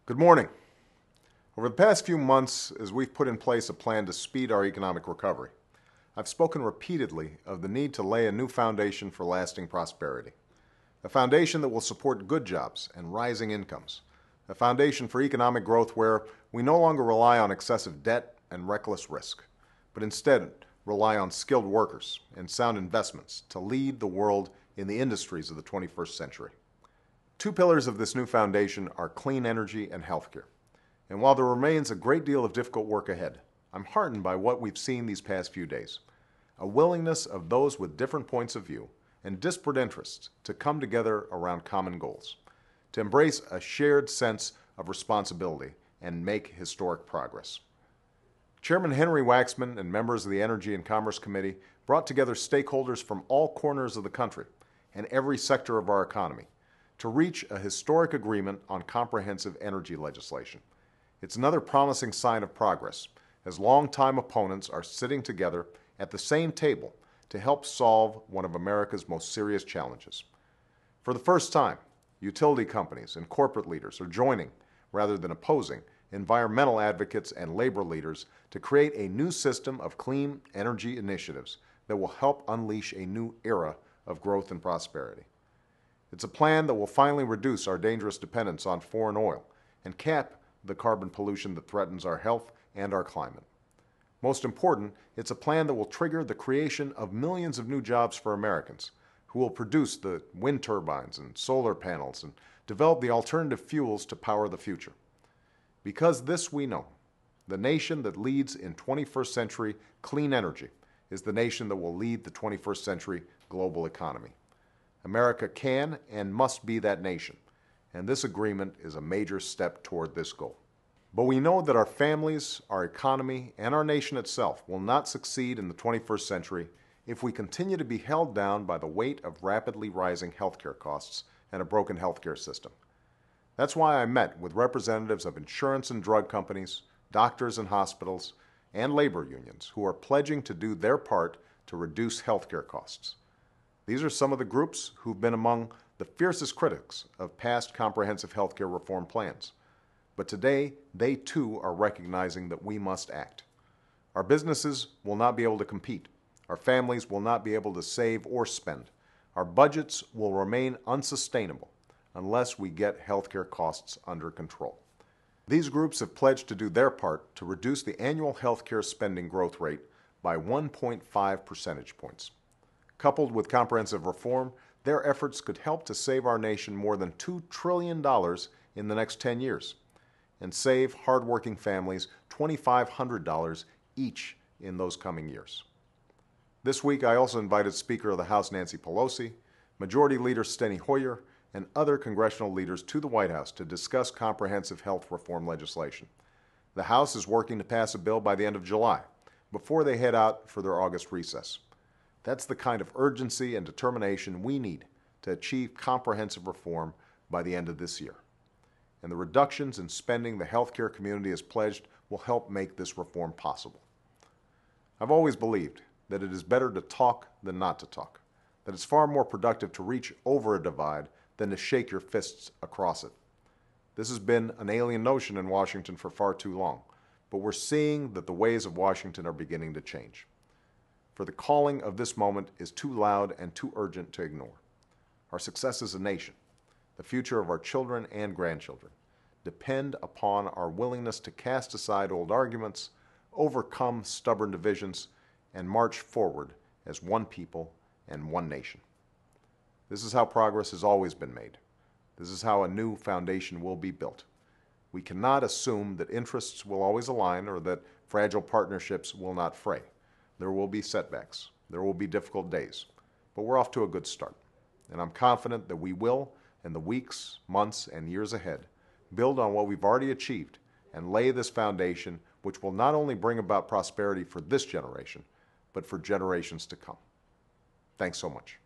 Good morning. Over the past few months, as we've put in place a plan to speed our economic recovery, I've spoken repeatedly of the need to lay a new foundation for lasting prosperity. A foundation that will support good jobs and rising incomes. A foundation for economic growth where we no longer rely on excessive debt and reckless risk, but instead rely on skilled workers and sound investments to lead the world in the industries of the 21st century. Two pillars of this new foundation are clean energy and healthcare. And while there remains a great deal of difficult work ahead, I'm heartened by what we've seen these past few days. A willingness of those with different points of view and disparate interests to come together around common goals, to embrace a shared sense of responsibility and make historic progress. Chairman Henry Waxman and members of the Energy and Commerce Committee brought together stakeholders from all corners of the country and every sector of our economy to reach a historic agreement on comprehensive energy legislation. It's another promising sign of progress, as longtime opponents are sitting together at the same table to help solve one of America's most serious challenges. For the first time, utility companies and corporate leaders are joining, rather than opposing, environmental advocates and labor leaders to create a new system of clean energy initiatives that will help unleash a new era of growth and prosperity. It's a plan that will finally reduce our dangerous dependence on foreign oil and cap the carbon pollution that threatens our health and our climate. Most important, it's a plan that will trigger the creation of millions of new jobs for Americans who will produce the wind turbines and solar panels and develop the alternative fuels to power the future. Because this we know, the nation that leads in 21st century clean energy is the nation that will lead the 21st century global economy. America can and must be that nation, and this agreement is a major step toward this goal. But we know that our families, our economy, and our nation itself will not succeed in the 21st century if we continue to be held down by the weight of rapidly rising healthcare costs and a broken healthcare system. That's why I met with representatives of insurance and drug companies, doctors and hospitals, and labor unions who are pledging to do their part to reduce healthcare costs. These are some of the groups who've been among the fiercest critics of past comprehensive healthcare reform plans. But today, they too are recognizing that we must act. Our businesses will not be able to compete. Our families will not be able to save or spend. Our budgets will remain unsustainable unless we get healthcare costs under control. These groups have pledged to do their part to reduce the annual healthcare spending growth rate by 1.5 percentage points. Coupled with comprehensive reform, their efforts could help to save our nation more than $2 trillion in the next 10 years and save hardworking families $2,500 each in those coming years. This week, I also invited Speaker of the House Nancy Pelosi, Majority Leader Steny Hoyer, and other congressional leaders to the White House to discuss comprehensive health reform legislation. The House is working to pass a bill by the end of July, before they head out for their August recess. That's the kind of urgency and determination we need to achieve comprehensive reform by the end of this year. And the reductions in spending the healthcare community has pledged will help make this reform possible. I've always believed that it is better to talk than not to talk, that it's far more productive to reach over a divide than to shake your fists across it. This has been an alien notion in Washington for far too long, but we're seeing that the ways of Washington are beginning to change. For the calling of this moment is too loud and too urgent to ignore. Our success as a nation, the future of our children and grandchildren, depend upon our willingness to cast aside old arguments, overcome stubborn divisions, and march forward as one people and one nation. This is how progress has always been made. This is how a new foundation will be built. We cannot assume that interests will always align or that fragile partnerships will not fray. There will be setbacks. There will be difficult days. But we're off to a good start. And I'm confident that we will, in the weeks, months, and years ahead, build on what we've already achieved and lay this foundation which will not only bring about prosperity for this generation, but for generations to come. Thanks so much.